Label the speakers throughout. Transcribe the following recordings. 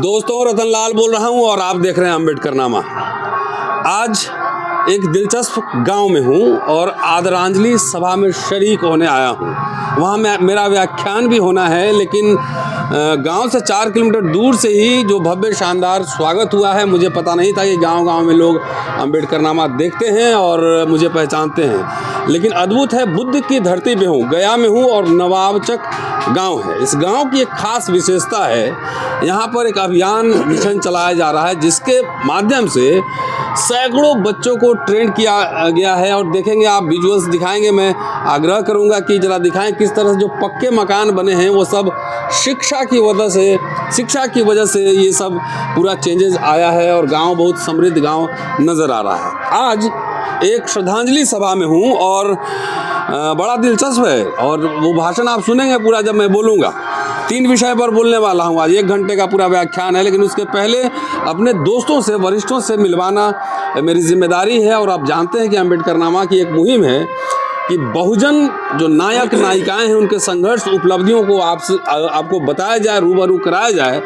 Speaker 1: दोस्तों, रतन लाल बोल रहा हूं और आप देख रहे हैं अम्बेडकरनामा। आज एक दिलचस्प गांव में हूं और आदरांजलि सभा में शरीक होने आया हूं। वहां मेरा व्याख्यान भी होना है, लेकिन गांव से 4 किलोमीटर दूर से ही जो भव्य शानदार स्वागत हुआ है, मुझे पता नहीं था कि गांव-गांव में लोग अम्बेडकरनामा देखते हैं और मुझे पहचानते हैं। लेकिन अद्भुत है, बुद्ध की धरती पे हूँ, गया में हूँ और नवाबचक गांव है। इस गांव की एक खास विशेषता है, यहाँ पर एक अभियान मिशन चलाया जा रहा है जिसके माध्यम से सैकड़ों बच्चों को ट्रेन किया गया है। और देखेंगे आप, विजुअल्स दिखाएंगे। मैं आग्रह करूंगा कि जरा दिखाएं किस तरह से जो पक्के मकान बने हैं वो सब शिक्षा की वजह से ये सब पूरा चेंजेस आया है और गांव बहुत समृद्ध गांव नज़र आ रहा है। आज एक श्रद्धांजलि सभा में हूँ और बड़ा दिलचस्प है और वो भाषण आप सुनेंगे पूरा जब मैं बोलूँगा। 3 विषय पर बोलने वाला हूँ आज। 1 घंटे का पूरा व्याख्यान है, लेकिन उसके पहले अपने दोस्तों से, वरिष्ठों से मिलवाना मेरी जिम्मेदारी है। और आप जानते हैं कि अम्बेडकरनामा की एक मुहिम है कि बहुजन जो नायक नायिकाएं हैं उनके संघर्ष उपलब्धियों को आपको बताया जाए, रूबरू कराया जाए।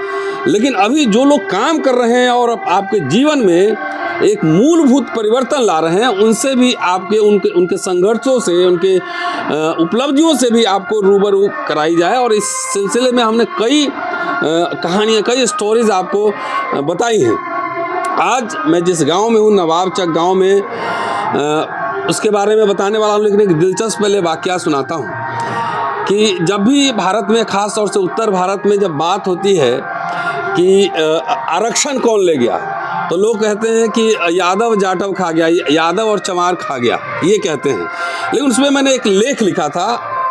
Speaker 1: लेकिन अभी जो लोग काम कर रहे हैं और आपके जीवन में एक मूलभूत परिवर्तन ला रहे हैं, उनसे भी उनके संघर्षों से, उनके उपलब्धियों से भी आपको रूबरू कराई जाए। और इस सिलसिले में हमने कई कहानियाँ, कई स्टोरीज आपको बताई हैं। आज मैं जिस गांव में हूँ, नवाबचक गांव में, उसके बारे में बताने वाला हूँ। लेकिन एक दिलचस्प पहले वाकया सुनाता हूँ कि जब भी भारत में, खास तौर से उत्तर भारत में जब बात होती है कि आरक्षण कौन ले गया, तो लोग कहते हैं कि यादव जाटव खा गया, यादव और चमार खा गया, ये कहते हैं। लेकिन उसमें मैंने एक लेख लिखा था,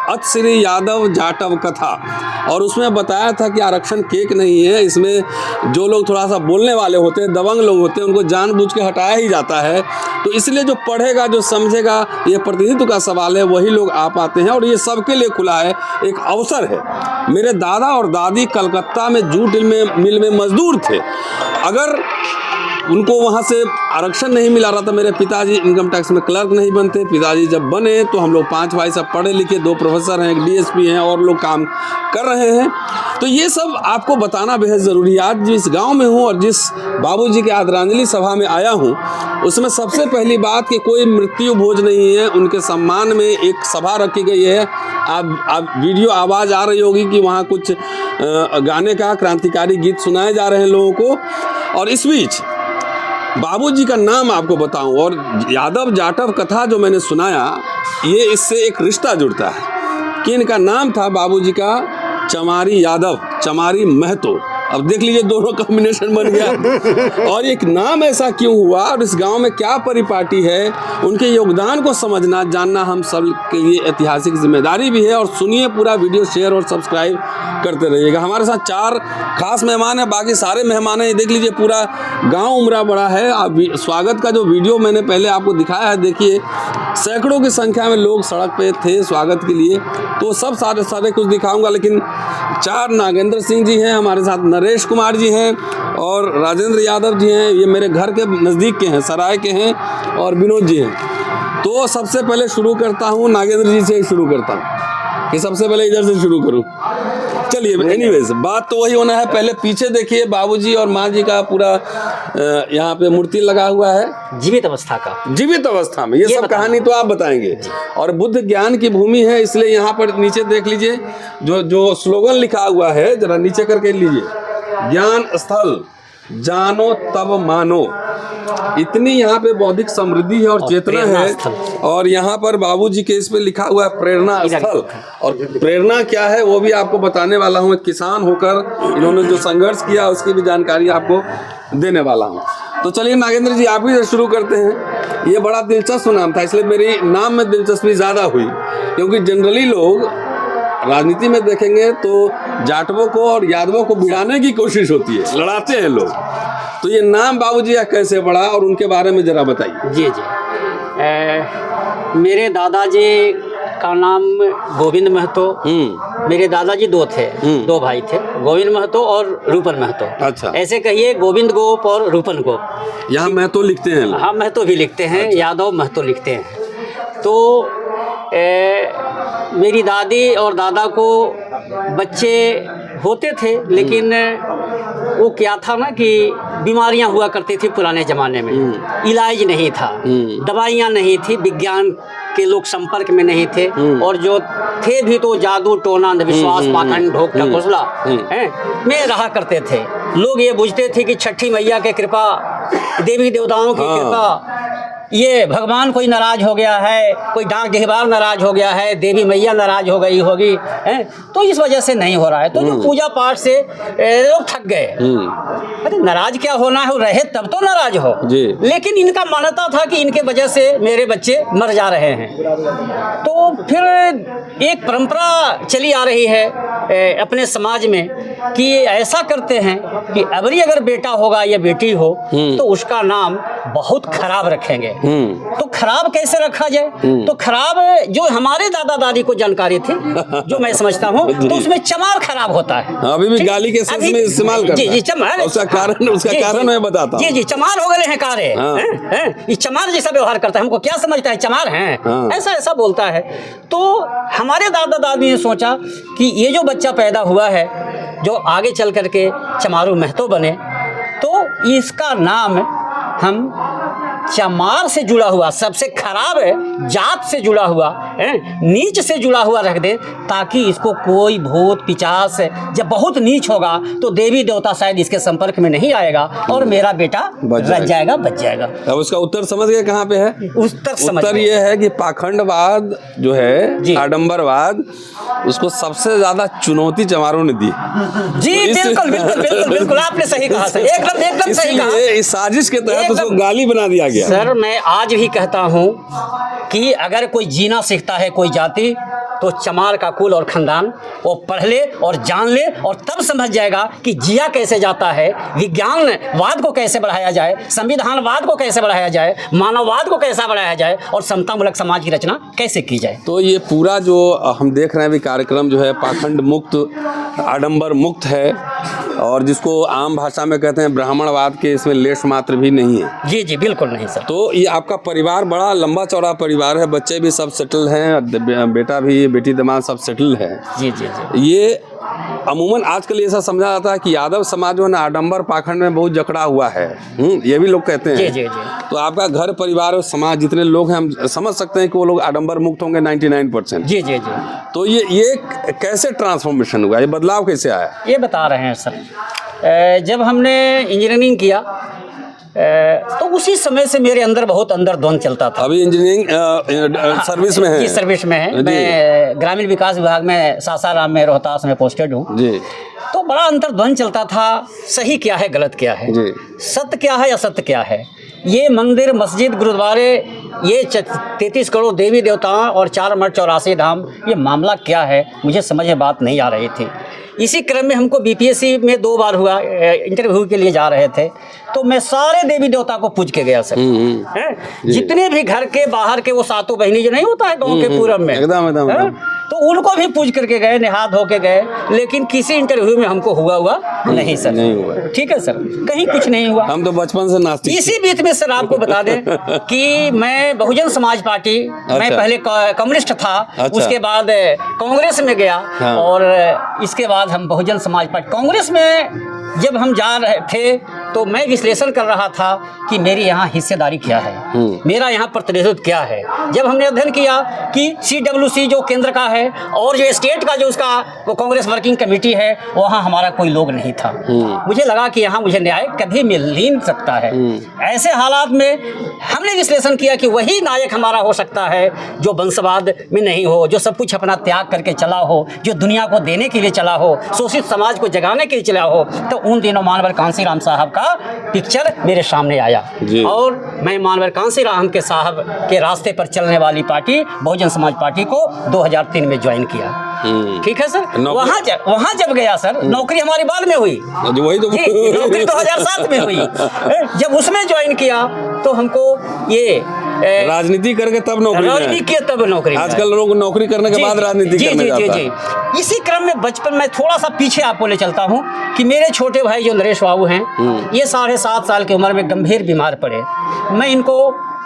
Speaker 1: अत श्री यादव जाटव कथा, और उसमें बताया था कि आरक्षण केक नहीं है। इसमें जो लोग थोड़ा सा बोलने वाले होते हैं, दबंग लोग होते हैं, उनको जानबूझ के हटाया ही जाता है। तो इसलिए जो पढ़ेगा, जो समझेगा, ये प्रतिनिधित्व का सवाल है, वही लोग आ पाते हैं और ये सबके लिए खुला है, एक अवसर है। मेरे दादा और दादी कलकत्ता में जूट मिल में मजदूर थे। अगर उनको वहाँ से आरक्षण नहीं मिला रहा था, मेरे पिताजी इनकम टैक्स में क्लर्क नहीं बनते। पिताजी जब बने तो हम लोग 5 भाई सब पढ़े लिखे, 2 प्रोफेसर हैं, एक DSP हैं और लोग काम कर रहे हैं। तो ये सब आपको बताना बेहद ज़रूरी है। आज जिस गांव में हूँ और जिस बाबूजी के आदरांजलि सभा में आया हूँ, उसमें सबसे पहली बात कि कोई मृत्यु भोज नहीं है। उनके सम्मान में एक सभा रखी गई है। आप वीडियो आवाज़ आ रही होगी कि वहाँ कुछ गाने का, क्रांतिकारी गीत सुनाए जा रहे हैं लोगों को। और इस बीच बाबूजी का नाम आपको बताऊं, और यादव जाटव कथा जो मैंने सुनाया, ये इससे एक रिश्ता जुड़ता है कि इनका नाम था बाबूजी का चमारी यादव, चमारी महतो। अब देख लीजिए, दोनों कॉम्बिनेशन बन गया। और एक नाम ऐसा क्यों हुआ और इस गांव में क्या परिपाटी है, उनके योगदान को समझना, जानना हम सब के लिए ऐतिहासिक जिम्मेदारी भी है। और सुनिए पूरा वीडियो, शेयर और सब्सक्राइब करते रहिएगा। हमारे साथ 4 खास मेहमान हैं, बाकी सारे मेहमान हैं। देख लीजिए, पूरा गांव उमड़ा बड़ा है। अब स्वागत का जो वीडियो मैंने पहले आपको दिखाया है, देखिए सैकड़ों की संख्या में लोग सड़क पे थे स्वागत के लिए। तो सब सारे कुछ दिखाऊंगा, लेकिन 4 नागेंद्र सिंह जी हैं हमारे साथ, नरेश कुमार जी हैं और राजेंद्र यादव जी हैं। ये मेरे घर के नज़दीक के हैं, सराय के हैं, और विनोद जी हैं। तो सबसे पहले शुरू करता हूँ, नागेंद्र जी से शुरू करता हूँ कि सबसे पहले इधर से शुरू करूँ। चलिए, एनीवेज, बात तो वही होना है। पहले पीछे देखिए, बाबूजी और माँ जी का पूरा यहाँ पे मूर्ति लगा हुआ है,
Speaker 2: जीवित अवस्था का,
Speaker 1: जीवित अवस्था में। ये सब कहानी तो आप बताएंगे। और बुद्ध ज्ञान की भूमि है, इसलिए यहाँ पर नीचे देख लीजिए, जो स्लोगन लिखा हुआ है, जरा नीचे करके लीजिए, ज्ञान स्थल, जानो तब मानो। इतनी यहाँ पे बौद्धिक समृद्धि है और चेतना है। और यहाँ पर बाबूजी के इस पे लिखा हुआ है प्रेरणा स्थल। और प्रेरणा क्या है वो भी आपको बताने वाला हूँ। एक किसान होकर इन्होंने जो संघर्ष किया उसकी भी जानकारी आपको देने वाला हूँ। तो चलिए नागेंद्र जी, आप ही से शुरू करते हैं। ये बड़ा दिलचस्प नाम था, इसलिए मेरी नाम में दिलचस्पी ज़्यादा हुई, क्योंकि जनरली लोग राजनीति में देखेंगे तो जाटवों को और यादवों को भिड़ाने की कोशिश होती है, लड़ाते हैं लोग। तो ये नाम बाबूजी कैसे पड़ा और उनके बारे में जरा बताइए।
Speaker 2: जी। मेरे दादाजी का नाम गोविंद महतो। मेरे दादाजी 2 थे, 2 भाई थे, गोविंद महतो और रूपन महतो। अच्छा, ऐसे कहिए, गोविंद गोप और रूपन गोप।
Speaker 1: यहाँ महतो लिखते हैं?
Speaker 2: हाँ, महतो भी लिखते हैं। अच्छा। यादव महतो लिखते हैं। तो मेरी दादी और दादा को बच्चे होते थे, लेकिन वो क्या था ना कि बीमारियां हुआ करती थी पुराने ज़माने में, इलाज नहीं था, दवाइयां नहीं थी, विज्ञान के लोग संपर्क में नहीं थे, और जो थे भी तो जादू टोना अंधविश्वास पाखंड ढोक ढकोसला में रहा करते थे। लोग ये बुझते थे कि छठी मैया की कृपा, देवी देवताओं की कृपा, ये भगवान कोई नाराज हो गया है, कोई डाक देहबार नाराज हो गया है, देवी मैया नाराज हो गई होगी, तो इस वजह से नहीं हो रहा है। तो जो पूजा पाठ से लोग थक गए। अरे नाराज क्या होना है, रहे तब तो नाराज हो, लेकिन इनका मान्यता था कि इनके वजह से मेरे बच्चे मर जा रहे हैं। तो फिर एक परंपरा चली आ रही है अपने समाज में कि ऐसा करते हैं कि अबरी अगर बेटा होगा या बेटी हो तो उसका नाम बहुत खराब रखेंगे। तो खराब कैसे रखा जाए? तो खराब जो हमारे दादा दादी को जानकारी थी, जो मैं समझता हूँ, तो उसमें चमार खराब होता है।
Speaker 1: अभी भी गाली के सेंस में इस्तेमाल करता है।
Speaker 2: जी चमार,
Speaker 1: उसका कारण मैं बताता हूँ।
Speaker 2: जी चमार हो गए हैं कारे, ये चमार जैसा व्यवहार करता है, हमको क्या समझता है चमार हैं, ऐसा बोलता है। तो हमारे दादा दादी ने सोचा कि ये जो बच्चा पैदा हुआ है जो आगे चल करके चमारू महतो बने, तो इसका नाम हम चमार से जुड़ा हुआ, सबसे खराब जात से जुड़ा हुआ, नीच से जुड़ा हुआ रख दे, ताकि इसको कोई भूत पिचास, जब बहुत नीच होगा तो देवी देवता शायद इसके संपर्क में नहीं आएगा और मेरा बेटा बच जाएगा।
Speaker 1: अब उसका उत्तर समझ गए कहाँ पे है? उत्तर ये है कि पाखंडवाद जो है, आडंबरवाद, उसको सबसे ज्यादा चुनौती चमारों ने दी।
Speaker 2: जी बिल्कुल आपने सही कहा सर, एकदम सही कहा।
Speaker 1: इस साजिश के तहत उसको गाली बना दिया गया।
Speaker 2: सर मैं आज भी कहता हूँ कि अगर कोई जीना सीखता है कोई जाति, तो चमार का कुल और खानदान वो पढ़ ले और जान ले, और तब समझ जाएगा कि जिया कैसे जाता है, विज्ञानवाद को कैसे बढ़ाया जाए, संविधानवाद को कैसे बढ़ाया जाए, मानववाद को कैसा बढ़ाया जाए, और समतामूलक समाज की रचना कैसे की जाए।
Speaker 1: तो ये पूरा जो हम देख रहे हैं भी कार्यक्रम जो है पाखंड मुक्त, आडंबर मुक्त है, और जिसको आम भाषा में कहते हैं ब्राह्मणवाद के, इसमें लेश मात्र भी नहीं है।
Speaker 2: जी बिल्कुल नहीं सर।
Speaker 1: तो ये आपका परिवार बड़ा लंबा चौड़ा परिवार है, बच्चे भी सब सेटल हैं, बेटा भी, बेटी दामाद सब सेटल है।
Speaker 2: जी
Speaker 1: ये अमूमन आजकल ऐसा समझा जाता है कि यादव समाज जो है ना आडंबर पाखंड में बहुत जकड़ा हुआ है, ये भी लोग कहते हैं।
Speaker 2: जी।
Speaker 1: तो आपका घर परिवार और समाज जितने लोग हैं, हम समझ सकते हैं कि वो लोग आडंबर मुक्त होंगे 99%।
Speaker 2: जी।
Speaker 1: तो ये कैसे ट्रांसफॉर्मेशन हुआ, ये बदलाव कैसे आया? ये
Speaker 2: बता रहे हैं सर। जब हमने इंजीनियरिंग किया तो उसी समय से मेरे अंदर बहुत द्वंद चलता था।
Speaker 1: अभी इंजीनियरिंग सर्विस में है? जी
Speaker 2: सर्विस में है। मैं ग्रामीण विकास विभाग में सासाराम में रोहतास में पोस्टेड हूँ जी। तो बड़ा द्वंद चलता था, सही क्या है गलत क्या है, सत्य क्या है असत्य क्या है, ये मंदिर मस्जिद गुरुद्वारे, ये 33 करोड़ देवी देवताओं और 4 मठ 84 धाम, ये मामला क्या है, मुझे समझ में बात नहीं आ रही थी। इसी क्रम में हमको बीपीएससी में 2 बार हुआ, इंटरव्यू के लिए जा रहे थे, तो मैं सारे देवी देवता को पूज के गया सर। जितने भी घर के बाहर के वो सातों बहनी जो नहीं होता है गाँव के पूरब में, एकदम तो उनको भी पूज करके गए, नहा धो के गए, लेकिन किसी इंटरव्यू में हमको हुआ नहीं सर। नहीं हुआ। ठीक है सर, कहीं कुछ नहीं हुआ।
Speaker 1: हम तो बचपन से नास्तिक।
Speaker 2: इसी बीच में सर आपको बता दें कि मैं बहुजन समाज पार्टी, मैं पहले कम्युनिस्ट था, उसके बाद कांग्रेस में गया, और इसके बाद हम बहुजन समाज पार्टी, कांग्रेस में जब हम जा रहे थे तो मैं विश्लेषण कर रहा था कि मेरी यहाँ हिस्सेदारी क्या है, मेरा यहाँ प्रतिनिधित्व क्या है। जब हमने अध्ययन किया कि CWC जो केंद्र का है और जो स्टेट का जो उसका वो कांग्रेस वर्किंग कमेटी है, वहाँ हमारा कोई लोग नहीं था। मुझे लगा कि यहाँ मुझे न्याय कभी मिल नहीं सकता है। ऐसे हालात में हमने विश्लेषण किया कि वही नायक हमारा हो सकता है जो वंशवाद में नहीं हो, जो सब कुछ अपना त्याग करके चला हो, जो दुनिया को देने के लिए चला हो, शोषित समाज को जगाने के लिए चला हो। तो उन दिनों मानवर कांसीराम साहब का पिक्चर मेरे सामने आया, और मैं मानवर कांसीराम के साहब के रास्ते पर चलने वाली पार्टी बहुजन समाज पार्टी को 2003 में ज्वाइन किया। ठीक है सर। वहाँ जब गया सर, नौकरी हमारी बाद में हुई, वही तो नौकरी 2007 में हुई। जब उसमें ज्वाइन किया तो हमको ये
Speaker 1: राजनीति करके तब नौकरी, आजकल लोग नौकरी करने के बाद राजनीति करने जाता है।
Speaker 2: इसी क्रम में बचपन में थोड़ा सा पीछे आपको ले चलता हूँ कि मेरे छोटे भाई जो नरेश बाबू हैं, ये 7.5 साल की उम्र में गंभीर बीमार पड़े। मैं इनको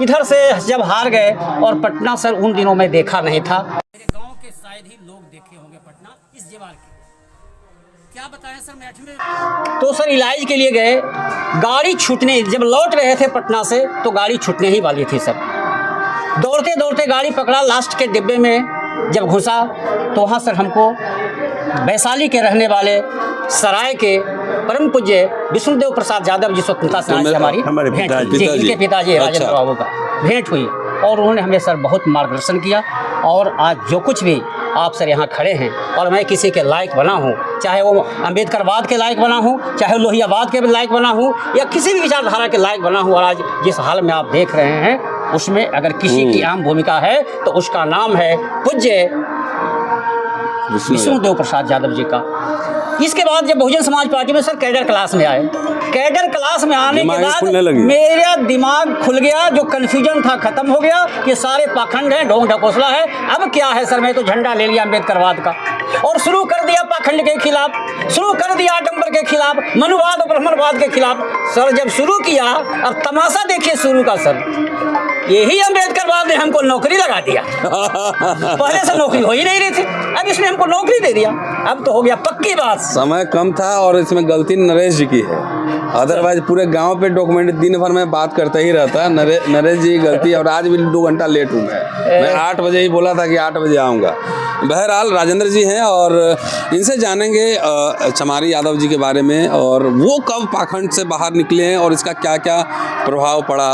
Speaker 2: इधर से जब हार गए, और पटना सर उन दिनों में देखा नहीं था, मेरे गांव के शायद ही लोग देखे होंगे पटना इस जवार क्या बताएं सर, मैं 8वें तो सर इलाज के लिए गए, गाड़ी छूटने, जब लौट रहे थे पटना से तो गाड़ी छूटने ही वाली थी सर। दौड़ते दौड़ते गाड़ी पकड़ा, लास्ट के डिब्बे में जब घुसा तो वहाँ सर हमको वैशाली के रहने वाले सराय के परम पूज्य विष्णुदेव प्रसाद यादव जी स्वतंत्रता सेनानी से हमारी भेंट हुई। इनके पिताजी राजेंद्र बाबू का भेंट हुई और उन्होंने हमें सर बहुत मार्गदर्शन किया। और आज जो कुछ भी आप सर यहाँ खड़े हैं और मैं किसी के लायक बना हूँ, चाहे वो अम्बेडकरवाद के लायक बना हूँ, चाहे लोहियावाद के लायक बना हूँ, या किसी भी विचारधारा के लायक बना हूँ, और आज जिस हाल में आप देख रहे हैं उसमें अगर किसी की अहम भूमिका है तो उसका नाम है पूज्य विष्णुदेव प्रसाद यादव जी का। इसके बाद जब बहुजन समाज पार्टी में सर कैडर क्लास में आए, कैडर क्लास में आने के बाद मेरा दिमाग खुल गया, जो कन्फ्यूजन था खत्म हो गया कि सारे पाखंड हैं, ढोंग ढकोसला है, अब क्या है सर। मैं तो झंडा ले लिया अम्बेडकरवाद का और शुरू कर दिया पाखंड के खिलाफ, शुरू कर दिया आडम्बर के खिलाफ, मनुवाद और ब्राह्मणवाद के खिलाफ। सर जब शुरू किया, अब तमाशा देखिए शुरू का सर, यही अम्बेडकरवाद ने हमको नौकरी लगा दिया। पहले से नौकरी हो ही नहीं रही थी, अब इसने हमको नौकरी दे दिया, अब तो हो गया पक्की बात।
Speaker 1: समय कम था और इसमें गलती नरेश जी की है, अदरवाइज पूरे गांव पे डॉक्यूमेंट दिन भर में बात करते ही रहता। नरेश जी गलती, और आज भी 2 घंटा लेट हूँ मैं 8 बजे ही बोला था कि 8 बजे आऊँगा। बहरहाल राजेंद्र जी हैं और इनसे जानेंगे चमारी यादव जी के बारे में, और वो कब पाखंड से बाहर निकले हैं और इसका क्या क्या प्रभाव पड़ा।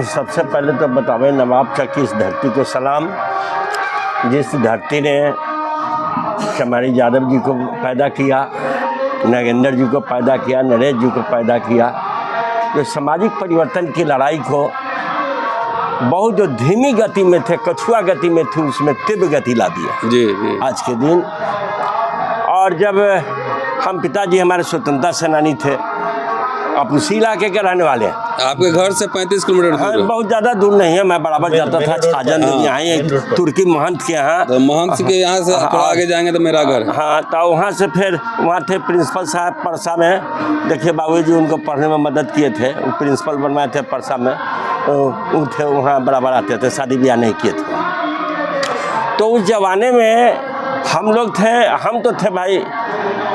Speaker 3: सबसे पहले तो बतावे नवाब तक की इस धरती को सलाम, जिस धरती ने चमारी यादव जी को पैदा किया, नागेंद्र जी को पैदा किया, नरेश जी को पैदा किया, जो सामाजिक परिवर्तन की लड़ाई को बहुत जो धीमी गति में थे, कछुआ गति में थी, उसमें तीव्र गति ला दिया
Speaker 1: जी जी
Speaker 3: आज के दिन। और जब हम पिताजी हमारे स्वतंत्रता सेनानी थे, आप उसी इलाके के रहने वाले हैं।
Speaker 1: आपके घर से 35 किलोमीटर दूर है?
Speaker 3: बहुत ज़्यादा दूर नहीं है, मैं बराबर जाता था खाजन यहाँ तुर्की महंत के यहाँ।
Speaker 1: तो महंत के यहाँ से थोड़ा आगे जाएंगे तो मेरा घर।
Speaker 3: हाँ, तो वहाँ से फिर वहाँ थे प्रिंसिपल साहब परसा में, देखिए बाबूजी उनको पढ़ने में मदद किए थे, वो प्रिंसिपल बनवाए थे परसा में, वो थे वहाँ बराबर आते थे, शादी ब्याह नहीं किए थे। तो उस जमाने में हम लोग थे, हम तो थे भाई,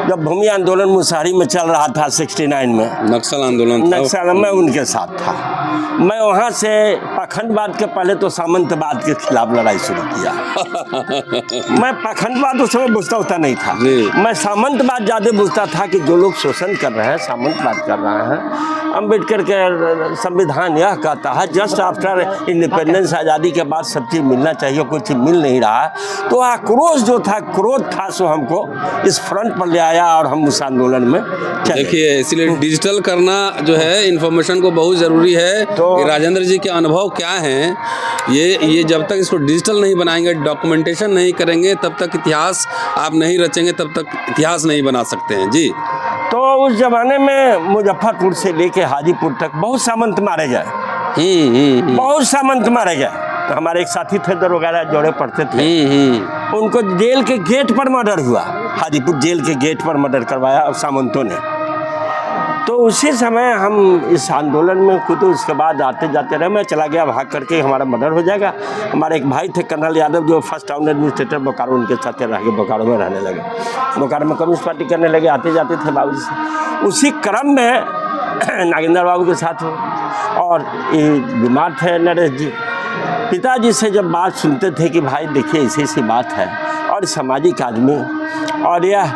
Speaker 3: जब भूमि आंदोलन मुसहरी में चल रहा था 69 में,
Speaker 1: नक्सल आंदोलन,
Speaker 3: नक्सल में उनके साथ था। मैं वहाँ से पाखंडवाद के पहले तो सामंतवाद के खिलाफ लड़ाई शुरू किया। मैं पाखंडवाद उस समय बुझता होता नहीं था, मैं सामंतवाद ज़्यादा बुझता था कि जो लोग शोषण कर रहे हैं, सामंतवाद कर रहे हैं। अम्बेडकर के संविधान यह कहता है जस्ट आफ्टर इंडिपेंडेंस, आज़ादी के बाद सब चीज़ मिलना चाहिए, कोई चीज़ मिल नहीं रहा है। तो आक्रोश जो था, क्रोध था, सो हमको इस फ्रंट पर ले आया और हम उस आंदोलन में चले।
Speaker 1: देखिए, इसलिए डिजिटल करना जो है इन्फॉर्मेशन को बहुत ज़रूरी है। तो राजेंद्र जी के अनुभव क्या हैं, ये जब तक इसको डिजिटल नहीं बनाएंगे, डॉक्यूमेंटेशन नहीं करेंगे, तब तक इतिहास आप नहीं रचेंगे, तब तक इतिहास नहीं बना सकते हैं जी।
Speaker 3: तो उस जमाने में मुजफ्फरपुर से लेके हाजीपुर तक बहुत सामंत मारे गए, बहुत सामंत मारे गए। तो हमारे एक साथी थे दरोगा, जोड़े पढ़ते थे, उनको जेल के गेट पर मर्डर हुआ, हाजीपुर जेल के गेट पर मर्डर करवाया सामंतों ने। तो उसी समय हम इस आंदोलन में खुद, उसके बाद आते जाते रहे, मैं चला गया भाग करके, हमारा मर्डर हो जाएगा। हमारे एक भाई थे कर्नल यादव, जो फर्स्ट टाउन एडमिनिस्ट्रेटर बोकारो, उनके साथ रह के बोकारो में रहने लगे, बोकारो में कम्युनिस्ट पार्टी करने लगे, आते जाते थे बाबू से। उसी क्रम में नागेंद्र बाबू के साथ हो, और ये बीमार थे नरेश जी। पिताजी से जब बात सुनते थे कि भाई देखिए ऐसी ऐसी बात है, और सामाजिक आदमी, और यह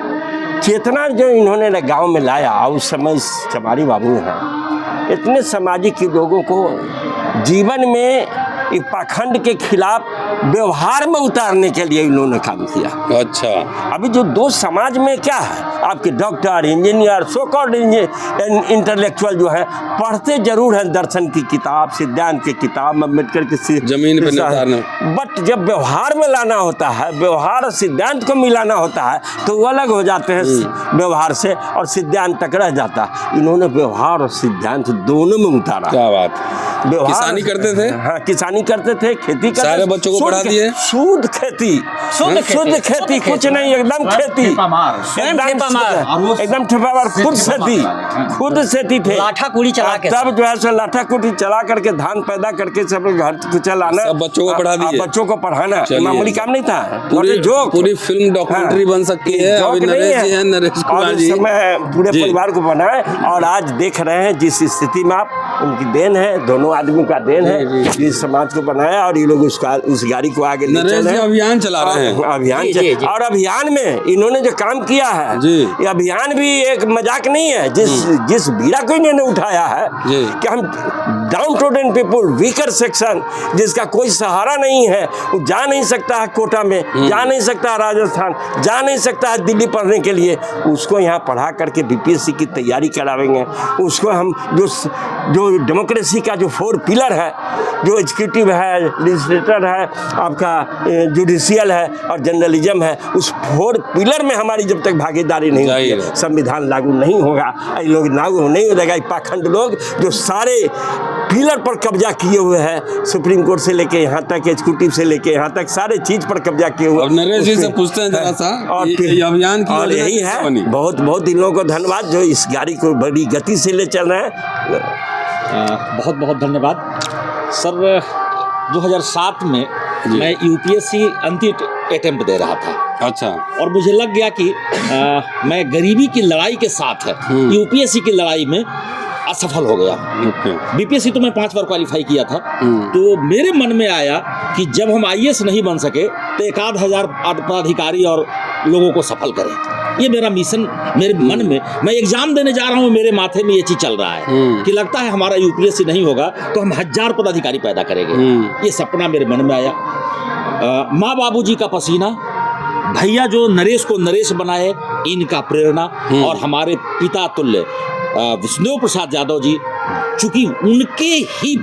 Speaker 3: चेतना जो इन्होंने गांव में लाया, उस समय चमारी बाबू हैं, इतने सामाजिक लोगों को जीवन में एक पाखंड के खिलाफ व्यवहार में उतारने के लिए इन्होंने काम किया।
Speaker 1: अच्छा, अभी
Speaker 3: जो दो समाज में क्या है, आपके doctor, engineer, so called intellectual जो है, पढ़ते जरूर हैं दर्शन की किताब, सिद्धांत की किताब, अम्बेडकर की
Speaker 1: जमीन पे नितारना,
Speaker 3: बट जब व्यवहार में लाना होता है, व्यवहार और सिद्धांत को मिलाना होता है, तो वो अलग हो जाते हैं व्यवहार से, और सिद्धांत तक रह जाता। इन्होंने व्यवहार और सिद्धांत दोनों में उतारा।
Speaker 1: क्या बात। किसानी करते थे?
Speaker 3: हाँ, किसानी करते थे, खेती करते,
Speaker 1: सारे बच्चों को पढ़ा दिए?
Speaker 3: शुद्ध खेती, शुद्ध खेती, कुछ नहीं, एकदम खेती, एकदम ठेपामार, खुद खेती थे।
Speaker 2: लाठा कुड़ी चला के,
Speaker 3: तब जो है सो लाठा कुड़ी चला करके धान पैदा करके सब घर कुचल आना,
Speaker 1: सब बच्चों को पढ़ा दिए।
Speaker 3: बच्चों को पढ़ाना मामूली काम नहीं था।
Speaker 1: पूरी फिल्म डॉक्यूमेंट्री बन सकती है। अभी नरेश जी हैं, नरेश कुमार जी,
Speaker 3: पूरे परिवार को बनाए और आज देख रहे हैं जिस स्थिति में आप, उनकी देन है, दोनों आदमियों का देन है, जिस समाज को बनाया और ये लोग उस गाड़ी को आगे ले चल रहे हैं।
Speaker 1: अभियान चला रहे हैं,
Speaker 3: और अभियान में इन्होंने जो काम किया है, ये अभियान भी एक मजाक नहीं है। जिस बीड़ा को इन्होंने उठाया है कि हम down trodden people, weaker section, जिसका कोई सहारा नहीं है, वो जा नहीं सकता है कोटा में, जा नहीं सकता है राजस्थान, जा नहीं सकता है दिल्ली पढ़ने के लिए, उसको यहाँ पढ़ा करके बीपीएससी की तैयारी करावेंगे। उसको हम जो डेमोक्रेसी का जो 4 पिलर है, जो एग्जीक्यूटिव है, लेजिस्लेटर है, आपका जुडिशियल है और जर्नलिज्म है, उस 4 पिलर में हमारी जब तक भागीदारी नहीं होगी, संविधान लागू नहीं होगा। ये लोग लागू नहीं हो जाएगा। पाखंड लोग जो सारे पिलर पर कब्जा किए हुए हैं, सुप्रीम कोर्ट से लेके यहाँ तक, एग्जीक्यूटिव से लेके यहाँ तक, सारे चीज पर कब्जा किए हुए।
Speaker 1: अब नरेश जी से पूछते हैं जरा सा, और ये अभियान की
Speaker 3: और यही है, बहुत इन लोगों को धन्यवाद जो इस गाड़ी को बड़ी गति से ले चल रहे हैं।
Speaker 4: बहुत बहुत धन्यवाद सर। 2007 में मैं यूपीएससी अंतिम अटेम्प्ट दे रहा था।
Speaker 1: अच्छा।
Speaker 4: और मुझे लग गया कि मैं गरीबी की लड़ाई के साथ है, यूपीएससी की लड़ाई में असफल हो गया। बीपीएससी तो मैं 5 बार क्वालिफाई किया था। तो मेरे मन में आया कि जब हम आईएएस नहीं बन सके तो 1,000 पदाधिकारी और लोगों को सफल करें। ये मेरा मिशन मेरे मन में, मैं एग्जाम देने जा रहा हूँ, मेरे माथे में ये चीज चल रहा है कि लगता है हमारा यूपीएससी नहीं होगा तो हम 1000 पदाधिकारी पैदा करेंगे। ये सपना मेरे मन में आया। माँ बाबूजी का पसीना, भैया जो नरेश को नरेश बनाए, इनका प्रेरणा, और हमारे पिता तुल्य विष्णु प्रसाद यादव जी, चूंकि उनके ही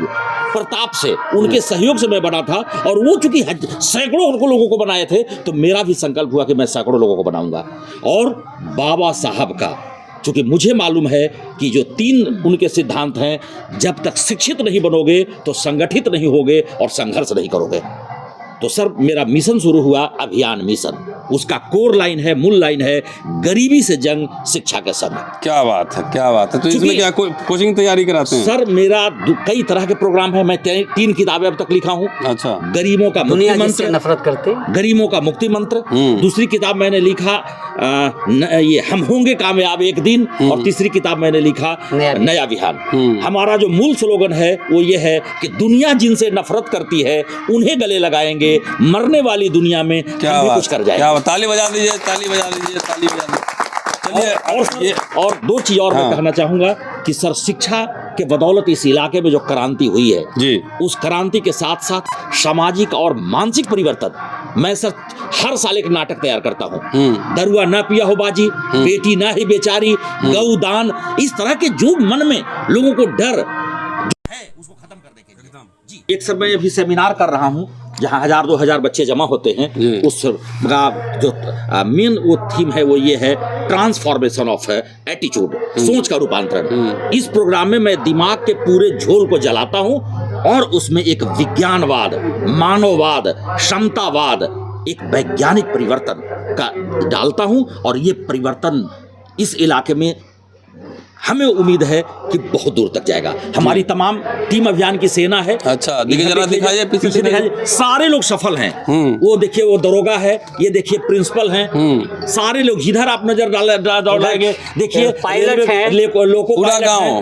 Speaker 4: प्रताप से, उनके सहयोग से मैं बना था, और वो चूंकि सैकड़ों लोगों को बनाए थे, तो मेरा भी संकल्प हुआ कि मैं सैकड़ों लोगों को बनाऊंगा। और बाबा साहब का, चूंकि मुझे मालूम है कि जो 3 उनके सिद्धांत हैं, जब तक शिक्षित नहीं बनोगे तो संगठित नहीं होगे और संघर्ष नहीं करोगे। तो सर मेरा मिशन शुरू हुआ, अभियान मिशन। उसका कोर लाइन है, मूल लाइन है, गरीबी से जंग, शिक्षा के संग।
Speaker 1: क्या बात है, क्या बात है। तो इसमें क्या कोचिंग तैयारी कराते हैं?
Speaker 4: सर मेरा कई तरह के प्रोग्राम है। मैं 3 किताबें अब तक लिखा हूँ।
Speaker 1: अच्छा।
Speaker 4: गरीबों का मुक्ति मंत्र,
Speaker 2: नफरत करते,
Speaker 4: गरीबों का मुक्ति मंत्र। दूसरी किताब मैंने लिखा ये हम होंगे कामयाब एक दिन, और तीसरी किताब मैंने लिखा नया विहान। हमारा जो मूल स्लोगन है वो ये है कि दुनिया जिनसे नफरत करती है उन्हें गले लगाएंगे, मरने वाली दुनिया में हम भी कुछ कर जाएंगे।
Speaker 1: क्या ताली बजा दीजिए, ताली बजा दीजिए, ताली बजा दीजिए। चलिए,
Speaker 4: और 2 चीज और मैं कहना चाहूंगा कि सर शिक्षा के बदौलत इस इलाके में जो क्रांति हुई है जी, उस क्रांति के साथ साथ सामाजिक और मानसिक परिवर्तन। मैं सर हर साल एक नाटक तैयार करता हूँ। दरुआ ना पिया हो बाजी, बेटी ना ही बेचारी, गौ दान, इस तरह के जो मन में लोगों को डर है उसको खत्म कर देंगे जी। एक सर मैं अभी सेमिनार कर रहा हूँ जहाँ 1000-2000 बच्चे जमा होते हैं। उस का जो मेन वो थीम है वो ये है, ट्रांसफॉर्मेशन ऑफ एटीट्यूड, सोच का रूपांतरण। इस प्रोग्राम में मैं दिमाग के पूरे झोल को जलाता हूँ और उसमें एक विज्ञानवाद, मानववाद, क्षमतावाद, एक वैज्ञानिक परिवर्तन का डालता हूँ। और ये परिवर्तन इस इलाके में हमें उम्मीद है कि बहुत दूर तक जाएगा। हमारी तमाम टीम अभियान की सेना है।
Speaker 1: अच्छा, जरा दिखाइए, पीछे दिखाइए।
Speaker 4: सारे लोग सफल हैं। वो देखिए, वो दरोगा है, ये देखिए प्रिंसिपल हैं। सारे लोग इधर आप नजर डालेंगे, देखिए पायलट हैं,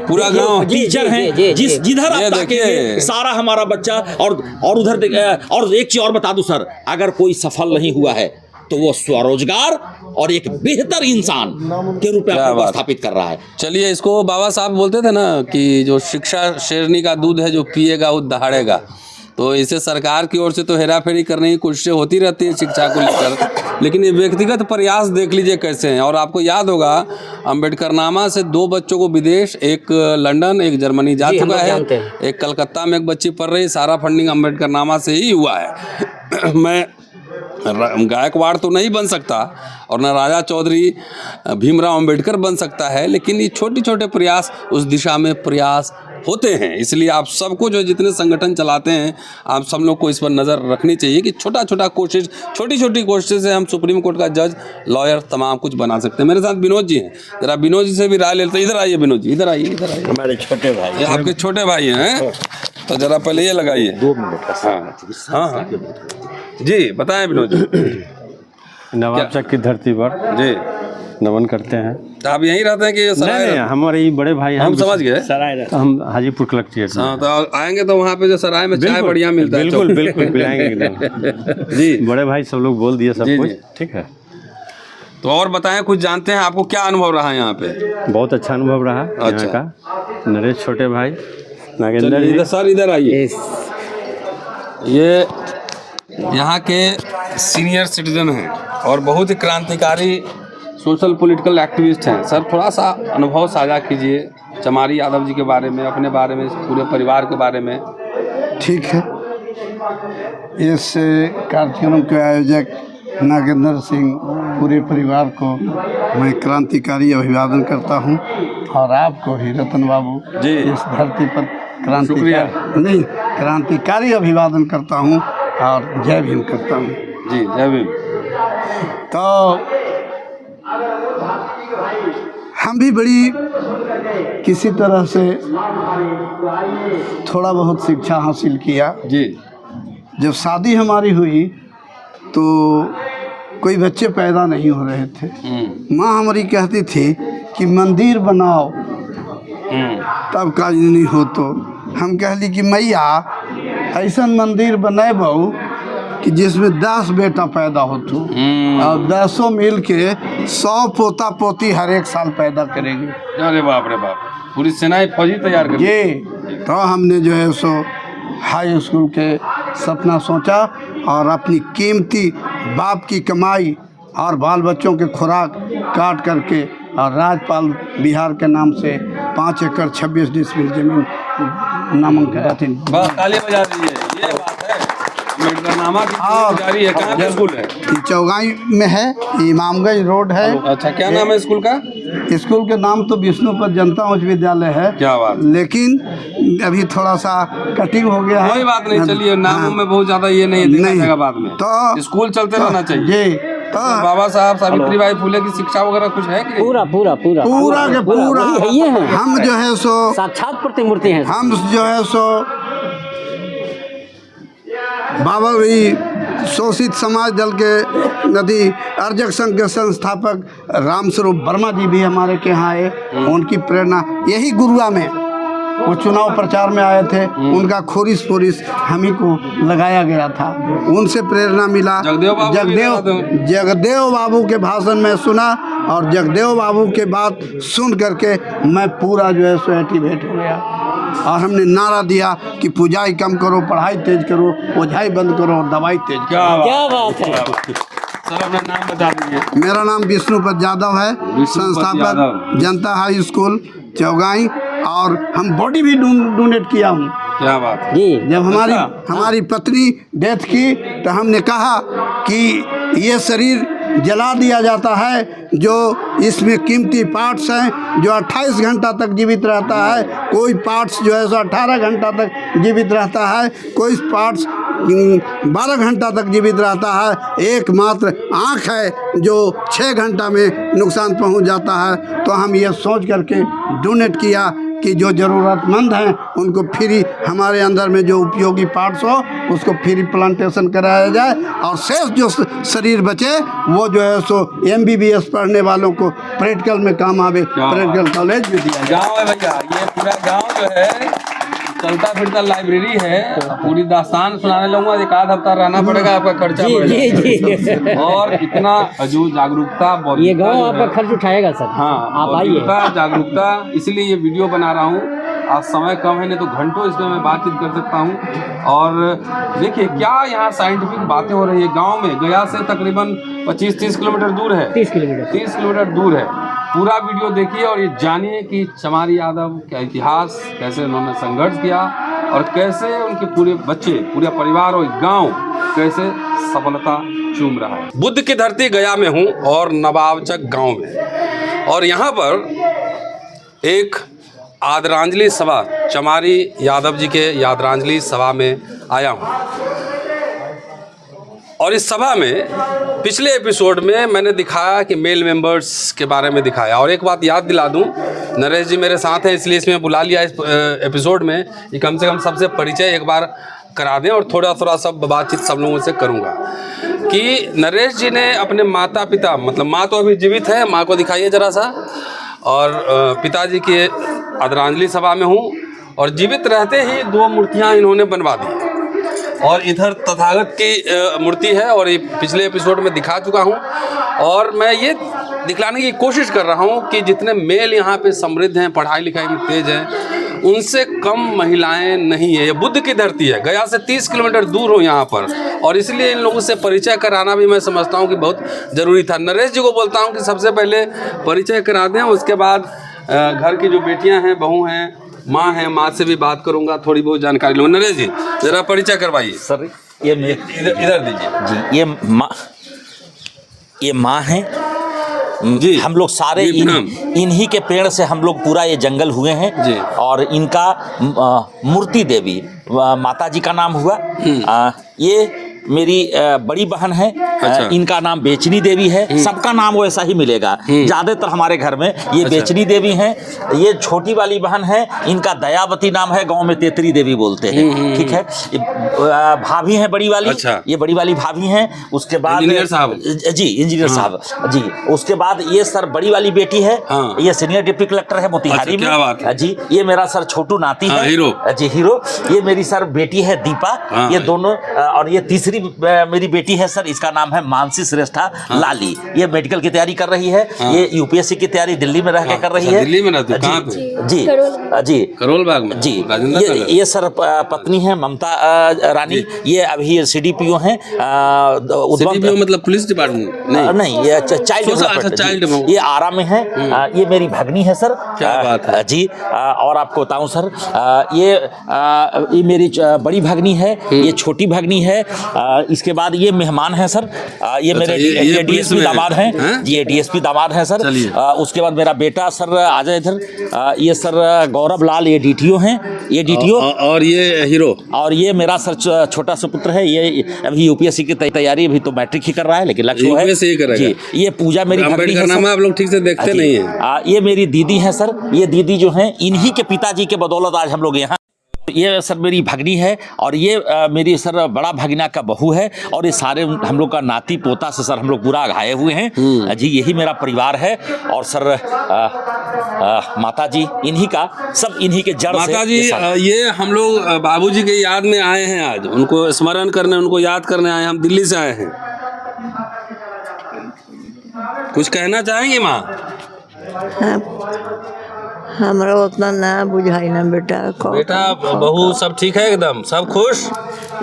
Speaker 1: पूरा गांव
Speaker 4: टीचर हैं। जिधर आप ताकेंगे सारा हमारा बच्चा। और उधर और एक चीज और बता दूं सर, अगर कोई सफल नहीं हुआ है तो वो स्वरोजगार और एक बेहतर इंसान के रूप में अपने स्थापित कर रहा है।
Speaker 1: चलिए, इसको बाबा साहब बोलते थे ना कि जो शिक्षा शेरनी का दूध है, जो पिएगा वो दहाड़ेगा। तो इसे सरकार की ओर से तो हेरा फेरी करने की कोशिशें होती रहती है शिक्षा को लेकर, लेकिन ये व्यक्तिगत प्रयास देख लीजिए कैसे हैं। और आपको याद होगा, अम्बेडकरनामा से 2 बच्चों को विदेश, एक लंदन, एक जर्मनी जा चुका है, एक कलकत्ता में एक बच्ची पढ़ रही, सारा फंडिंग अम्बेडकरनामा से ही हुआ है। मैं गायकवाड़ तो नहीं बन सकता और न राजा चौधरी भीमराव अंबेडकर बन सकता है, लेकिन ये छोटे छोटे प्रयास उस दिशा में प्रयास होते हैं। इसलिए आप सबको जो जितने संगठन चलाते हैं, आप सब लोग को इस पर नज़र रखनी चाहिए कि छोटा छोटा कोशिश, छोटी छोटी कोशिश से हम सुप्रीम कोर्ट का जज, लॉयर, तमाम कुछ बना सकते हैं। मेरे साथ विनोद जी हैं, जरा विनोद जी से भी राय लेते हैं। इधर आइए विनोद जी, इधर आइए, इधर आइए।
Speaker 3: हमारे छोटे भाई,
Speaker 1: आपके छोटे भाई हैं, तो जरा पहले ये लगाइए।
Speaker 4: 2 मिनट का
Speaker 1: हाँ हाँ जी, बताएं विनोद जी।
Speaker 5: नवाब चक की धरती पर
Speaker 1: जी
Speaker 5: नमन करते हैं।
Speaker 1: तो आप यहीं रहते हैं कि ये सराय?
Speaker 5: नहीं, हमारे ये बड़े भाई हैं।
Speaker 1: हम समझ गए,
Speaker 3: सराय
Speaker 5: हम हाजीपुर कलेक्ट्रेट में।
Speaker 1: हाँ, तो आएंगे तो वहाँ पे जो सराय में चाय बढ़िया मिलता है।
Speaker 5: बिल्कुल बिल्कुल पिलाएंगे एकदम।
Speaker 1: जी,
Speaker 5: बड़े भाई सब लोग बोल दिए सब
Speaker 1: जी,
Speaker 5: कुछ,
Speaker 1: जी।
Speaker 5: ठीक है।
Speaker 1: तो और बताएं, कुछ जानते हैं, आपको क्या अनुभव रहा है यहाँ पे?
Speaker 5: बहुत अच्छा अनुभव रहा
Speaker 1: अच्छा।
Speaker 5: यहाँ का। नरेश छोटे भाई, नागेंद्र
Speaker 1: चलिए,
Speaker 5: जी।
Speaker 1: इधर सर, इधर आइए। ये यहाँ के सीनियर सिटीजन हैं और बहुत ही क्रांतिकारी सोशल पॉलिटिकल एक्टिविस्ट हैं। सर, थोड़ा सा अनुभव साझा कीजिए चमारी यादव जी के बारे में, अपने बारे में, पूरे परिवार के बारे में।
Speaker 6: ठीक है। इस कार्यक्रम के आयोजक नागेंद्र सिंह, पूरे परिवार को मैं क्रांतिकारी अभिवादन करता हूं, और आपको ही रतन बाबू
Speaker 1: जी,
Speaker 6: इस धरती पर
Speaker 1: शुक्रिया।
Speaker 6: क्रांतिकारी अभिवादन करता हूं और जय भीम करता हूं।
Speaker 1: जी, जय भीम।
Speaker 6: तो हम भी बड़ी किसी तरह से थोड़ा बहुत शिक्षा हासिल किया।
Speaker 1: जी,
Speaker 6: जब शादी हमारी हुई तो कोई बच्चे पैदा नहीं हो रहे थे। माँ हमारी कहती थी कि मंदिर बनाओ तब काज नहीं हो। तो हम कहली कि मैया ऐसा मंदिर बने बहू कि जिसमें 10 बेटा पैदा हो तो, और 10 मिल के 100 पोता पोती हर एक साल पैदा करेंगे।
Speaker 1: अरे बाप रे बाप, पूरी सेना फौजी तैयार कर।
Speaker 6: ये तो हमने जो है सो हाई स्कूल के सपना सोचा, और अपनी कीमती बाप की कमाई और बाल बच्चों के खुराक काट करके, और राजपाल बिहार के नाम से 5 एकड़ 26 डिसमिल जमीन नामांकन थी।
Speaker 1: बस ताली बजा दीजिए, ये बात है। अम्बेडकरनामा की जारी है। कहाँ पे स्कूल है?
Speaker 6: चौगाई में है, इमामगंज रोड है।
Speaker 1: अच्छा, क्या नाम है स्कूल का?
Speaker 6: स्कूल के नाम तो विष्णुपद जनता उच्च विद्यालय है।
Speaker 1: क्या बात।
Speaker 6: लेकिन अभी थोड़ा सा कटिंग हो गया है।
Speaker 1: कोई बात नहीं, चलिए, नामों में बहुत ज्यादा ये नहीं देखा जाएगा बाद में।
Speaker 6: तो
Speaker 1: स्कूल चलते रहना चाहिए।
Speaker 6: जी, तो
Speaker 1: बाबा साहब सावित्रीबाई फुले की शिक्षा वगैरह कुछ है कि नहीं?
Speaker 2: पूरा पूरा पूरा
Speaker 6: पूरा के पूरा
Speaker 2: ये है।
Speaker 6: हम जो है सो
Speaker 2: साक्षात प्रतिमूर्ति हैं।
Speaker 6: हम जो है सो बाबा भी शोषित समाज दल के नदी अर्जक संघ के संस्थापक रामस्वरूप वर्मा जी भी हमारे के यहाँ आए। उनकी प्रेरणा यही गुरुआ में वो चुनाव प्रचार में आए थे, उनका खोरिस पोरिस हम ही को लगाया गया था। उनसे प्रेरणा मिला। जगदेव बाबू के भाषण में सुना, और जगदेव बाबू के बात सुन करके मैं पूरा जो है सो एक्टिवेट हो गया, और हमने नारा दिया कि पूजाई कम करो, पढ़ाई तेज करो, ओझाई बंद करो और दवाई तेज करो।
Speaker 2: क्या बात है।
Speaker 1: सर, अपना नाम बता दीजिए।
Speaker 6: मेरा नाम विष्णुपद यादव है, संस्थापक जनता हाई स्कूल चौगाई, और हम बॉडी भी डोनेट किया हूँ।
Speaker 1: क्या बात है
Speaker 2: जी।
Speaker 6: जब हमारी पत्नी डेथ की तो हमने कहा कि ये शरीर जला दिया जाता है, जो इसमें कीमती पार्ट्स हैं जो 28 घंटा तक जीवित रहता है, कोई पार्ट्स जो है सो 18 घंटा तक जीवित रहता है, कोई पार्ट्स 12 घंटा तक जीवित रहता है। एकमात्र आँख है जो 6 घंटा में नुकसान पहुंच जाता है। तो हम ये सोच करके डोनेट किया कि जो ज़रूरतमंद हैं उनको फ्री, हमारे अंदर में जो उपयोगी पार्ट्स हो उसको फ्री प्लांटेशन कराया जाए, और शेष जो शरीर बचे वो जो है सो MBBS पढ़ने वालों को प्रैक्टिकल में काम आवे, प्रैक्टिकल कॉलेज भी दिया जाए।
Speaker 1: गाँव है भैया, ये पूरा गाँव जो है चलता फिरता लाइब्रेरी है। पूरी दास्तान सुनाने लगूंगा, 1 आध हफ्ता रहना पड़ेगा, आपका खर्चा बढ़ेगा। और इतना जो जागरूकता,
Speaker 2: ये गाँव आपका खर्च उठाएगा सर।
Speaker 1: हाँ,
Speaker 2: आप आइए।
Speaker 1: जागरूकता, इसलिए ये वीडियो बना रहा हूँ। आज समय कम है, नहीं तो घंटों इसमें मैं बातचीत कर सकता हूँ। और देखिए क्या यहाँ साइंटिफिक बातें हो रही है। गांव में गया से तकरीबन 25-30 किलोमीटर दूर है। 30 किलोमीटर दूर है। पूरा वीडियो देखिए और ये जानिए कि चमारी यादव का इतिहास, कैसे उन्होंने संघर्ष किया और कैसे उनके पूरे बच्चे, पूरा परिवार और गांव कैसे सफलता चूम रहा है। बुद्ध की धरती गया में हूँ और नवाबचक गांव में, और यहाँ पर एक आदरांजलि सभा, चमारी यादव जी के आदरांजलि सभा में आया हूँ। और इस सभा में पिछले एपिसोड में मैंने दिखाया कि मेल मेंबर्स के बारे में दिखाया, और एक बात याद दिला दूं, नरेश जी मेरे साथ हैं इसलिए इसमें बुला लिया इस एपिसोड में कि कम से कम सबसे परिचय एक बार करा दें, और थोड़ा थोड़ा सब बातचीत सब लोगों से करूंगा कि नरेश जी ने अपने माता पिता, मतलब माँ तो अभी जीवित है, माँ को दिखाइए ज़रा सा, और पिताजी की आदरांजलि सभा में हूँ, और जीवित रहते ही 2 मूर्तियाँ इन्होंने बनवा दी, और इधर तथागत की मूर्ति है, और ये पिछले एपिसोड में दिखा चुका हूँ, और मैं ये दिखलाने की कोशिश कर रहा हूँ कि जितने मेल यहाँ पे समृद्ध हैं, पढ़ाई लिखाई में तेज हैं, उनसे कम महिलाएं नहीं है। ये बुद्ध की धरती है, गया से 30 किलोमीटर दूर हो यहाँ पर, और इसलिए इन लोगों से परिचय कराना भी मैं समझता हूँ कि बहुत ज़रूरी था। नरेश जी को बोलता हूँ कि सबसे पहले परिचय करा दें, उसके बाद घर की जो बेटियाँ हैं, बहू हैं, माँ है, माँ से भी बात करूंगा, थोड़ी बहुत जानकारी लूँगा। नरेश जी जरा परिचय करवाइए।
Speaker 4: सर ये
Speaker 1: इधर दीजिए
Speaker 4: जी, ये माँ है जी। हम लोग सारे इन्हीं के पेड़ से हम लोग पूरा ये जंगल हुए हैं जी। और इनका मूर्ति देवी माता जी का नाम हुआ। ये मेरी बड़ी बहन है। अच्छा। इनका नाम बेचनी देवी है। सबका नाम वैसा ही मिलेगा, ज्यादातर हमारे घर में ये बेचनी देवी हैं। ये छोटी वाली बहन है, इनका दयावती नाम है, गांव में तेतरी देवी बोलते हैं। ठीक है। भाभी है बड़ी वाली। अच्छा। ये बड़ी वाली भाभी हैं। उसके बाद
Speaker 1: इंजीनियर साहब
Speaker 4: जी, इंजीनियर साहब जी। उसके बाद ये सर बड़ी वाली बेटी है। ये सीनियर डिप्टी कलेक्टर है मोतिहारी में।
Speaker 1: क्या बात है जी।
Speaker 4: ये मेरा सर छोटू नाती है, हीरो जी, हीरो। ये मेरी सर बेटी है दीपा। ये दोनों, और ये तीसरी मेरी बेटी है सर, इसका नाम है मानसी श्रेष्ठा लाली। ये मेडिकल की तैयारी कर रही है। ये यूपीएससी की तैयारी दिल्ली में रह के कर रही है।
Speaker 1: दिल्ली में रहती है? कहाँ पे?
Speaker 4: जी जी, करोल बाग में जी। ये सर पत्नी है ममता रानी। ये अभी सीडीपीओ हैं,
Speaker 1: मतलब पुलिस डिपार्टमेंट
Speaker 4: नहीं, ये चाइल्ड, ये आरा में है। ये मेरी भगनी है सर।
Speaker 1: क्या बात है
Speaker 4: जी। और आपको बताऊं सर, ये मेरी बड़ी भगनी है, ये छोटी भगनी है। इसके बाद ये मेहमान है सर। ये मेरे डीएसपी दामाद हैं जी, ये डीएसपी दामाद हैं सर। उसके बाद मेरा बेटा सर आ जाए इधर। ये सर गौरव लाल, ये डीटीओ हैं, ये डीटीओ। और ये हीरो, और ये मेरा सर छोटा सा पुत्र है। ये अभी यूपीएससी की तैयारी, अभी तो मैट्रिक ही कर रहा है, लेकिन लक्ष्य है जी। ये पूजा मेरी भगनी है।
Speaker 1: आप लोग ठीक से देखते नहीं है।
Speaker 4: ये मेरी दीदी है सर। ये दीदी जो है, इन्हीं के पिताजी के बदौलत आज हम लोग यहाँ। ये सर मेरी भगनी है, और ये मेरी सर बड़ा भगना का बहू है, और ये सारे हम लोग का नाती पोता से सर हम लोग पूरा घाये हुए हैं जी। यही मेरा परिवार है। और सर माता जी इन्हीं का, सब इन्हीं के जड़
Speaker 1: माता जी ये हम लोग बाबूजी के याद में आए हैं, आज उनको स्मरण करने, उनको याद करने आए। हम दिल्ली से आए हैं। कुछ कहना चाहेंगे माँ?
Speaker 7: हमारा उतना ना बुझाई ना बेटा।
Speaker 1: बेटा बहू सब ठीक है, एकदम सब खुश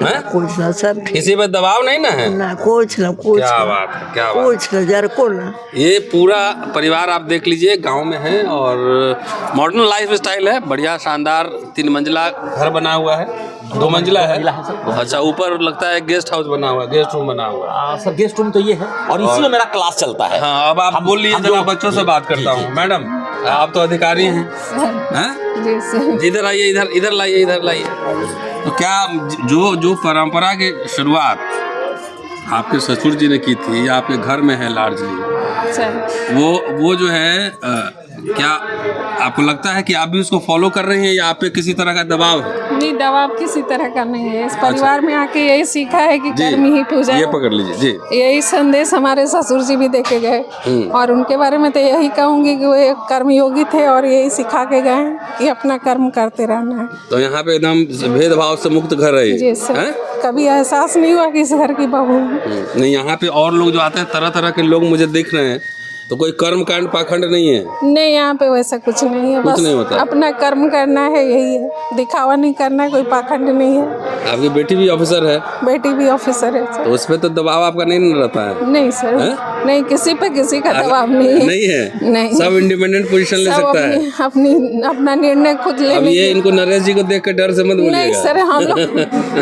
Speaker 1: है?
Speaker 7: कुछ ना, सब
Speaker 1: किसी पे दबाव नहीं ना है?
Speaker 7: ना, कुछ ना, कुछ।
Speaker 1: क्या बात है, क्या बात।
Speaker 7: कुछ ना, जरा को ना। ये
Speaker 1: पूरा परिवार आप देख लीजिए, गांव में है, और मॉडर्न लाइफ स्टाइल है, बढ़िया शानदार 3 मंजिला घर बना हुआ है। 2 मंजिला है। अच्छा, ऊपर लगता है गेस्ट हाउस बना हुआ है, गेस्ट रूम बना हुआ है।
Speaker 4: सर गेस्ट रूम तो ये है, और इसी में मेरा क्लास चलता है।
Speaker 1: हाँ, अब आप बोल लीजिए, जरा बच्चों से बात करता हूँ। मैडम आप तो अधिकारी हैं, इधर आइए, इधर लाइए, इधर लाइए। तो क्या जो परंपरा की शुरुआत आपके ससुर जी ने की थी, या आपके घर में है लार्जली, वो जो है क्या आपको लगता है कि आप भी उसको फॉलो कर रहे हैं, या आप पे किसी तरह का दबाव है?
Speaker 8: नहीं, दबाव किसी तरह का नहीं है। इस परिवार में आके यही सीखा है कि कर्म ही पूजा।
Speaker 1: ये पकड़ लीजिए जी।
Speaker 8: यही संदेश हमारे ससुर जी भी देके गए, और उनके बारे में तो यही कहूँगी कि वो एक कर्मयोगी थे, और यही सिखा के गए कि अपना कर्म करते रहना है।
Speaker 1: तो यहाँ पे एकदम भेदभाव से मुक्त घर है
Speaker 8: जी सर। कभी एहसास नहीं हुआ कि इस घर की बहू।
Speaker 1: नहीं, यहाँ पे और लोग जो आते हैं, तरह तरह के लोग मुझे दिख रहे हैं, तो कोई कर्म कांड पाखंड नहीं है?
Speaker 8: नहीं, यहाँ पे वैसा कुछ नहीं है। बस
Speaker 1: नहीं होता, अपना
Speaker 8: कर्म करना है, यही है। दिखावा नहीं करना है, कोई पाखंड नहीं है।
Speaker 1: आपकी बेटी भी ऑफिसर है?
Speaker 8: बेटी भी ऑफिसर है सर।
Speaker 1: तो उसमें तो दबाव आपका नहीं रहता है?
Speaker 8: नहीं सर। नहीं, किसी पे किसी का दबाव नहीं है।
Speaker 1: नहीं है?
Speaker 8: नहीं।
Speaker 1: सब इंडिपेंडेंट पोजीशन ले
Speaker 8: सब
Speaker 1: सकता है।
Speaker 8: अपनी अपना निर्णय खुद ले
Speaker 1: अब ये
Speaker 8: लीजिए।
Speaker 1: इनको नरेश जी को देख कर डर से मत
Speaker 8: नहीं
Speaker 1: बोलिएगा।
Speaker 8: सर, हम लोग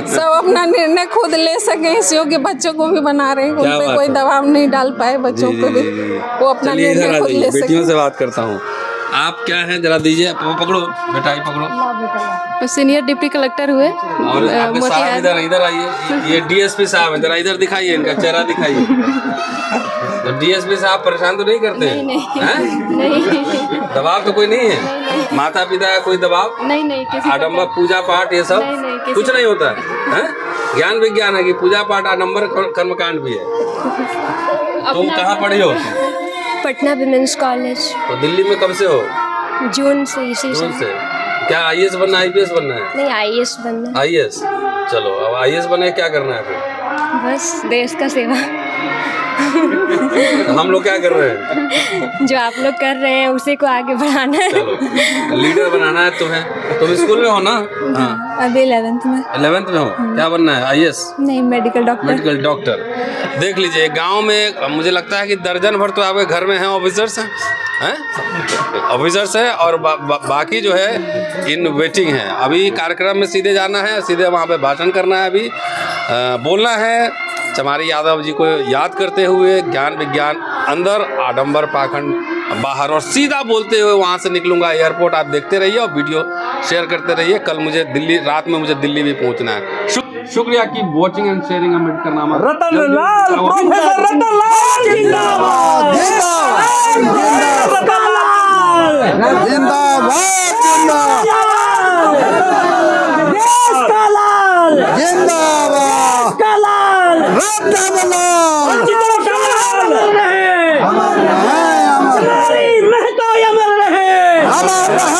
Speaker 8: सब अपना निर्णय खुद ले सके, इस योग्य बच्चों को भी बना रहे हैं, उन
Speaker 1: क्या
Speaker 8: पे
Speaker 1: बात
Speaker 8: कोई
Speaker 1: है।
Speaker 8: दबाव नहीं डाल पाए बच्चों
Speaker 1: जी,
Speaker 8: को भी,
Speaker 1: जी, जी, जी।
Speaker 8: वो अपना
Speaker 1: चलिए इधर
Speaker 8: निर्णय
Speaker 1: आ
Speaker 8: खुद ले
Speaker 1: जाइए,
Speaker 8: सके।
Speaker 1: बेटियों से बात करता हूँ। आप क्या हैं जरा दीजिए, पकड़ो बेटा, ही पकड़ो।
Speaker 9: सीनियर डिप्टी कलेक्टर हुए
Speaker 1: और आपके साहब इधर इधर आइए, ये डीएसपी साहब हैं, जरा इधर दिखाइए, इनका चेहरा दिखाइए। तो डीएसपी साहब परेशान तो नहीं करते हैं?
Speaker 9: नहीं
Speaker 1: दबाव तो कोई नहीं है? माता पिता का कोई दबाव?
Speaker 9: नहीं किसी
Speaker 1: आडम्बर पूजा पाठ ये सब
Speaker 9: नहीं, किसी
Speaker 1: कुछ नहीं होता है? ज्ञान विज्ञान है कि पूजा पाठ आडम्बर कर्मकांड भी है। तुम कहाँ पढ़ी हो?
Speaker 9: Patna women's college.
Speaker 1: तो दिल्ली में कब से हो?
Speaker 9: जून से इसी
Speaker 1: जून से। क्या आईएएस बनना है, आईपीएस बनना है?
Speaker 9: नहीं आईएएस बनना।
Speaker 1: आईएएस, चलो अब आईएएस बने क्या करना है फिर?
Speaker 9: बस देश का सेवा।
Speaker 1: तो हम लोग क्या कर रहे हैं?
Speaker 9: जो आप लोग कर रहे हैं उसी को आगे बढ़ाना है।
Speaker 1: चलो लीडर बनाना है तुम्हें। तुम स्कूल में हो ना? हाँ,
Speaker 9: अभी 11th में।
Speaker 1: 11th में हो। क्या बनना है? आईएएस?
Speaker 9: नहीं मेडिकल डॉक्टर।
Speaker 1: Medical doctor. देख लीजिए गांव में मुझे लगता है कि दर्जन भर तो आपके घर में हैं ऑफिसर्स हैं, ऑफिसर्स है, और बाकी जो है इन वेटिंग है। अभी कार्यक्रम में सीधे जाना है, सीधे वहाँ पे भाषण करना है, अभी बोलना है चमारी यादव जी को याद करते हुए, ज्ञान विज्ञान अंदर, आडंबर पाखंड बाहर, और सीधा बोलते हुए वहाँ से निकलूंगा एयरपोर्ट। आप देखते रहिए और वीडियो शेयर करते रहिए। कल मुझे दिल्ली, रात में मुझे दिल्ली भी पहुँचना है। शुक्रिया की वॉचिंग एंड शेयरिंग अम्बेडकर नामा।
Speaker 3: रतनलाल, प्रोफेसर रतनलाल जिंदाबाद,
Speaker 6: जिंदाबाद, जिंदाबाद,
Speaker 3: महतो अमर रहे।